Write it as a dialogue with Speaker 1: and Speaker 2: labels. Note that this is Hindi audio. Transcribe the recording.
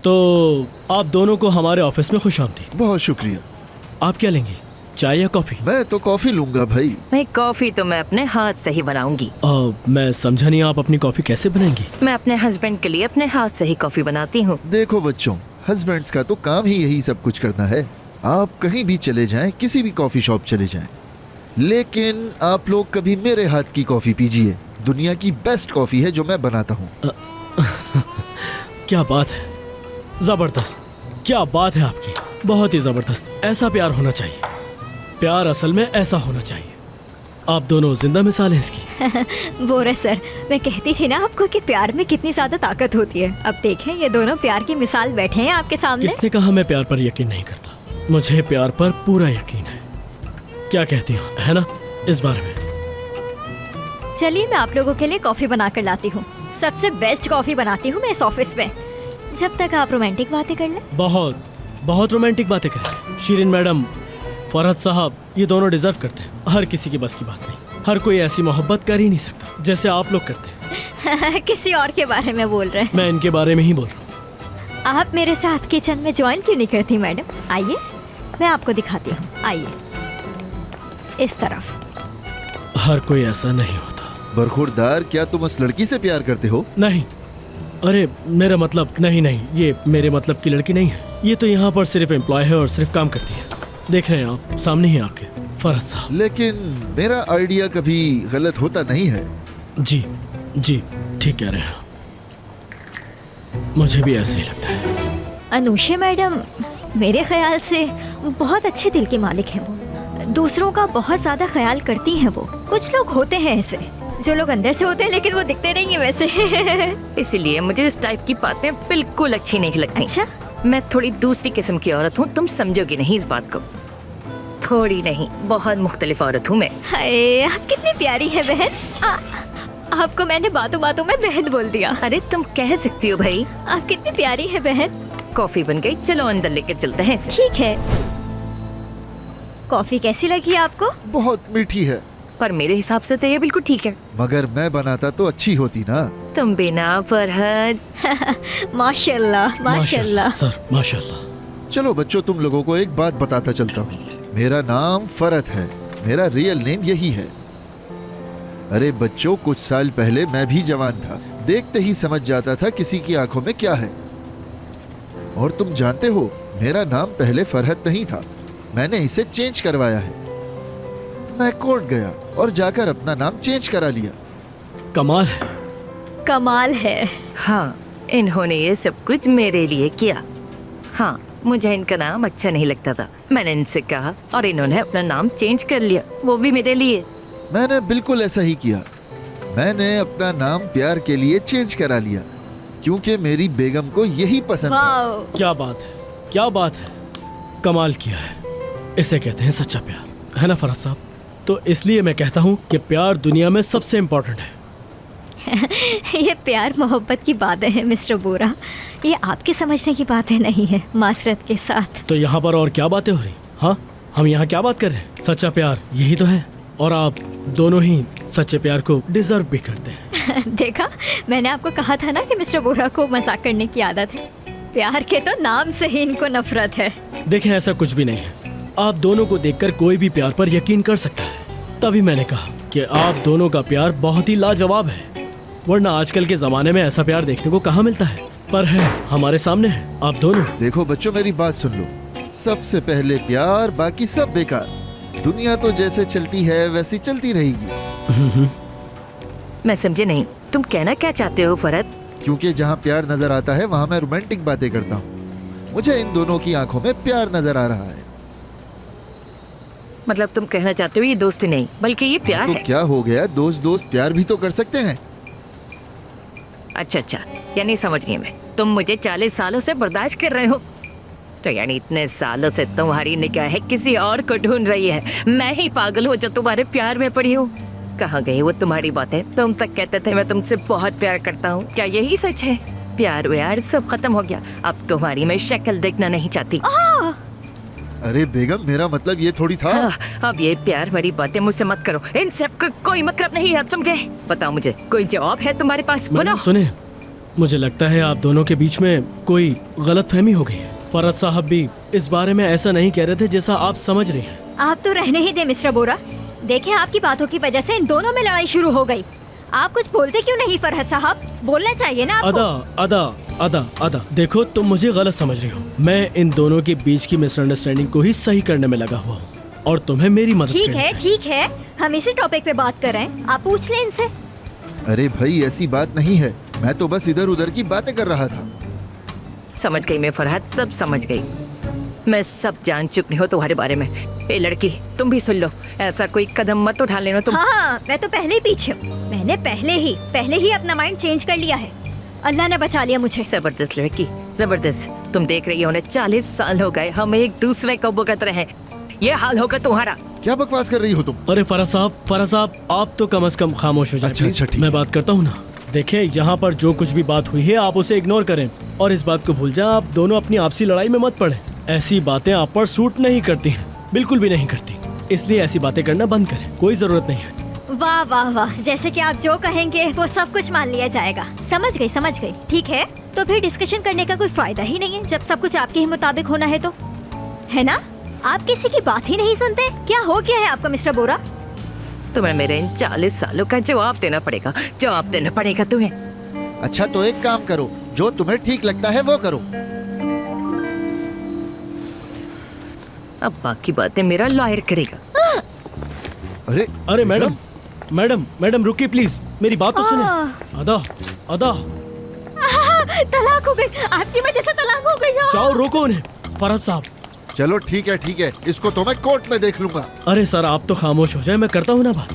Speaker 1: तो आप दोनों को हमारे ऑफिस में खुशामदीद।
Speaker 2: बहुत शुक्रिया।
Speaker 1: आप क्या लेंगी, चाय या कॉफी?
Speaker 2: मैं तो कॉफी लूंगा भाई।
Speaker 3: मैं कॉफी तो मैं अपने हाथ से ही बनाऊंगी।
Speaker 1: मैं समझा नहीं, आप अपनी कॉफी कैसे बनाएंगी?
Speaker 3: मैं अपने हस्बैंड के लिए अपने हाथ से ही कॉफी बनाती हूँ।
Speaker 2: देखो बच्चों, हस्बैंड्स का तो काम ही यही सब कुछ करना है। आप कहीं भी चले जाएं, किसी भी कॉफी शॉप चले जाएं, लेकिन आप लोग कभी मेरे हाथ की कॉफी पीजिए। दुनिया की बेस्ट कॉफी है जो मैं बनाता हूँ।
Speaker 1: क्या बात है, जबरदस्त, क्या बात है आपकी, बहुत ही जबरदस्त। ऐसा प्यार होना चाहिए, प्यार असल में ऐसा होना चाहिए। आप दोनों जिंदा मिसाल हैं इसकी।
Speaker 4: बोरा सर, मैं कहती थी ना आपको कि प्यार में कितनी ज्यादा ताकत होती है। अब देखें, ये दोनों प्यार की मिसाल बैठे हैं आपके सामने।
Speaker 1: किसने कहा मैं प्यार पर यकीन नहीं करता? मुझे प्यार पर पूरा यकीन है। क्या कहती हो, है ना, इस बारे में?
Speaker 4: चलिए मैं आप लोगों के लिए कॉफी बना कर लाती हूँ। सबसे बेस्ट कॉफी बनाती हूँ मैं इस ऑफिस में। जब तक आप रोमांटिक बातें कर लें।
Speaker 1: बहुत बहुत रोमांटिक बातें करें। शिरीन मैडम, फरहत साहब, ये दोनों डिजर्व करते हैं। हर किसी की बस की बात नहीं, हर कोई ऐसी मोहब्बत कर ही नहीं सकता जैसे आप लोग करते हैं।
Speaker 4: किसी और के बारे में बोल रहे हैं?
Speaker 1: मैं इनके बारे में ही बोल रहा हूँ।
Speaker 4: आप मेरे साथ किचन में ज्वाइन क्यों नहीं करती मैडम? आइए, मैं आपको दिखाती हूँ। आइए, इस तरफ।
Speaker 1: हर कोई ऐसा नहीं होता।
Speaker 2: बरखुरदार, क्या तुम उस लड़की से प्यार करते हो?
Speaker 1: नहीं, अरे मेरा मतलब नहीं, ये मेरे मतलब की लड़की नहीं है। ये तो यहाँ पर सिर्फ एम्प्लॉय है और सिर्फ काम करती है। देख रहे हैं आप, सामने ही आपके फरहत साहब।
Speaker 2: लेकिन मेरा आइडिया कभी गलत होता नहीं है।
Speaker 1: जी जी, ठीक कह रहे हैं, मुझे भी ऐसा ही लगता है।
Speaker 4: अनुषा मैडम मेरे ख्याल से बहुत अच्छे दिल के मालिक हैं वो। दूसरों का बहुत ज्यादा ख्याल करती हैं वो। कुछ लोग होते हैं ऐसे, जो लोग अंदर से होते हैं लेकिन वो दिखते नहीं है वैसे।
Speaker 3: इसीलिए मुझे इस टाइप की बातें बिल्कुल अच्छी नहीं लगती।
Speaker 4: अच्छा,
Speaker 3: मैं थोड़ी दूसरी किस्म की औरत हूँ, तुम समझोगी नहीं इस बात को। थोड़ी नहीं, बहुत मुख्तलिफ औरत हूँ मैं।
Speaker 4: हाय, आप कितनी प्यारी है बहन। आपको मैंने बातों बातों में बहन बोल दिया।
Speaker 3: अरे तुम कह सकती हो भाई।
Speaker 4: आप कितनी प्यारी है बहन।
Speaker 3: कॉफी बन गई, चलो अंदर लेके चलते हैं इसे।
Speaker 4: ठीक है। कॉफी कैसी लगी आपको?
Speaker 2: बहुत मीठी है।
Speaker 3: पर मेरे हिसाब से तो ये बिल्कुल ठीक है।
Speaker 2: मगर मैं बनाता तो अच्छी होती ना।
Speaker 3: तुम बिना फरहत।
Speaker 4: माशाल्लाह माशाल्लाह।
Speaker 1: सर, माशाल्लाह।
Speaker 2: चलो बच्चों, तुम लोगों को एक बात बताता चलता हूँ। मेरा नाम फरहत है, मेरा रियल नेम यही है। अरे बच्चों, कुछ साल पहले मैं भी जवान था। देखते ही समझ जाता था किसी की आंखों में क्या है। और तुम जानते हो, मेरा नाम पहले फरहत नहीं था, मैंने इसे चेंज करवाया है। मैं कोर्ट गया और जाकर अपना नाम चेंज करा लिया।
Speaker 1: कमाल है।
Speaker 4: कमाल है।
Speaker 3: हाँ, इन्होंने ये सब कुछ मेरे लिए किया। हाँ, मुझे इनका नाम अच्छा नहीं लगता था, मैंने इनसे कहा और इन्होंने अपना नाम चेंज कर लिया, वो भी मेरे लिए।
Speaker 2: मैंने बिल्कुल ऐसा ही किया। मैंने अपना नाम प्यार के लिए चेंज करा लिया, क्योंकि मेरी बेगम को यही पसंद था।
Speaker 4: वाओ,
Speaker 1: क्या बात है, क्या बात है, कमाल किया है। इसे कहते हैं सच्चा प्यार, है ना फरहत साहब? तो इसलिए मैं कहता हूँ कि प्यार दुनिया में सबसे इम्पोर्टेंट है।
Speaker 4: ये प्यार मोहब्बत की बातें हैं मिस्टर बोरा, ये आपके समझने की बातें नहीं है मासरत के साथ।
Speaker 1: तो यहाँ पर और क्या बातें हो रही? हाँ, हम यहाँ क्या बात कर रहे हैं? सच्चा प्यार यही तो है, और आप दोनों ही सच्चे प्यार को डिजर्व भी करते हैं।
Speaker 4: देखा, मैंने आपको कहा था ना कि मिस्टर बोरा को मजाक करने की आदत है। प्यार के तो नाम से ही इनको नफरत है।
Speaker 1: देखें, ऐसा कुछ भी नहीं है। आप दोनों को देखकर कोई भी प्यार पर यकीन कर सकता है। तभी मैंने कहा कि आप दोनों का प्यार बहुत ही लाजवाब है, वरना आजकल के जमाने में ऐसा प्यार देखने को कहाँ मिलता है। पर है, हमारे सामने है आप दोनों।
Speaker 2: देखो बच्चों, मेरी बात सुन लो। सबसे पहले प्यार, बाकी सब बेकार। दुनिया तो जैसे चलती है वैसी चलती रहेगी।
Speaker 3: मैं समझे नहीं, तुम कहना क्या चाहते हो फरहत?
Speaker 2: क्योंकि जहाँ प्यार नजर आता है वहाँ मैं रोमांटिक बातें करता हूँ। मुझे इन दोनों की आंखों में प्यार नजर आ रहा है।
Speaker 3: मतलब तुम कहना चाहते हो ये दोस्ती नहीं बल्कि ये प्यार
Speaker 2: तो
Speaker 3: है?
Speaker 2: क्या हो गया, दोस्त दोस्त प्यार भी तो कर सकते हैं।
Speaker 3: अच्छा, यानी समझ गई मैं। तुम मुझे 40 सालों से बर्दाश्त कर रहे हो, तो यानी इतने सालों से तुम्हारी निगाह है किसी और को ढूंढ रही है। मैं ही पागल हूँ जो तुम्हारे प्यार में पड़ी हूँ। कहाँ गई वो तुम्हारी बातें? तुम तक कहते थे मैं तुमसे बहुत प्यार करता हूँ, क्या यही सच है? प्यार व्यार सब खत्म हो गया, अब तुम्हारी मैं शक्ल देखना नहीं चाहती।
Speaker 2: अरे बेगम, मेरा मतलब ये थोड़ी था।
Speaker 3: अब ये प्यार वाली बातें मुझसे मत करो, इन सब का कोई मतलब नहीं है, समझे? बताओ मुझे, कोई जवाब है तुम्हारे पास?
Speaker 1: मैडम
Speaker 3: बोलो।
Speaker 1: सुने, मुझे लगता है आप दोनों के बीच में कोई गलतफहमी हो गई है। फरज साहब भी इस बारे में ऐसा नहीं कह रहे थे जैसा आप समझ रहे हैं।
Speaker 4: आप तो रहने ही दे मिस्टर बोरा। देखें, आपकी बातों की वजह से इन दोनों में लड़ाई शुरू हो गई। आप कुछ बोलते क्यों नहीं फरहत साहब? बोलना चाहिए ना आपको।
Speaker 1: अदा देखो, तुम मुझे गलत समझ रही हो। मैं इन दोनों के बीच की मिसअंडरस्टैंडिंग को ही सही करने में लगा हुआ हूँ और तुम्हें मेरी मदद
Speaker 4: ठीक
Speaker 1: करनी
Speaker 4: है,
Speaker 1: चाहिए।
Speaker 4: ठीक है, हम इसी टॉपिक पे बात कर रहे हैं। आप पूछ लें इनसे।
Speaker 2: अरे भाई ऐसी बात नहीं है, मैं तो बस इधर उधर की बातें कर रहा था।
Speaker 3: समझ गई मैं फरहत, सब समझ गई। मैं सब जान चुकी हूँ तुम्हारे बारे में। ए लड़की, तुम भी सुन लो, ऐसा कोई कदम मत उठा लेना तुम।
Speaker 4: हाँ, मैं तो पहले ही पीछे हूँ। मैंने पहले ही अपना माइंड चेंज कर लिया है। अल्लाह ने बचा लिया मुझे।
Speaker 3: जबरदस्त लड़की, जबरदस्त। तुम देख रही हो ना, 40 साल हो गए हम एक दूसरे को भुगत रहे। ये हाल होगा तुम्हारा।
Speaker 2: क्या बकवास कर रही हो तुम?
Speaker 1: अरे फरज साहब, आप तो कम से कम खामोश हो जाए
Speaker 2: अच्छा,
Speaker 1: प्लीज।
Speaker 2: अच्छा, ठीक
Speaker 1: मैं
Speaker 2: है।
Speaker 1: बात करता हूँ ना। देखें, यहाँ पर जो कुछ भी बात हुई है आप उसे इग्नोर करें और इस बात को भूल जाएं। आप दोनों अपनी आपसी लड़ाई में मत पड़े। ऐसी बातें आप पर सूट नहीं करती हैं, बिल्कुल भी नहीं करती। इसलिए ऐसी बातें करना बंद करें, कोई जरूरत नहीं है।
Speaker 4: वाह वाह वाह, जैसे कि आप जो कहेंगे वो सब कुछ मान लिया जाएगा। समझ गई। ठीक है, तो फिर डिस्कशन करने का कोई फायदा ही नहीं है जब सब कुछ आपके ही मुताबिक होना है तो, है ना? आप किसी की बात ही नहीं सुनते। क्या हो गया है आपको मिस्टर बोरा?
Speaker 3: तुम्हें मेरे इन 40 सालों का जवाब देना पड़ेगा तुम्हें।
Speaker 2: अच्छा तो एक काम करो, जो तुम्हें ठीक लगता है वो करो।
Speaker 3: अब बाकी बातें मेरा लॉयर करेगा।
Speaker 2: अरे
Speaker 1: मैडम रुकिए प्लीज, मेरी बात तो सुने। अदा
Speaker 4: तलाक हो गई, आपकी वजह से तलाक हो गई।
Speaker 1: जाओ, रोको उन्हें। फरज साहब,
Speaker 2: चलो ठीक है, इसको तो मैं कोर्ट में देख लूंगा।
Speaker 1: अरे सर, आप तो खामोश हो जाए, मैं करता हूँ ना बात।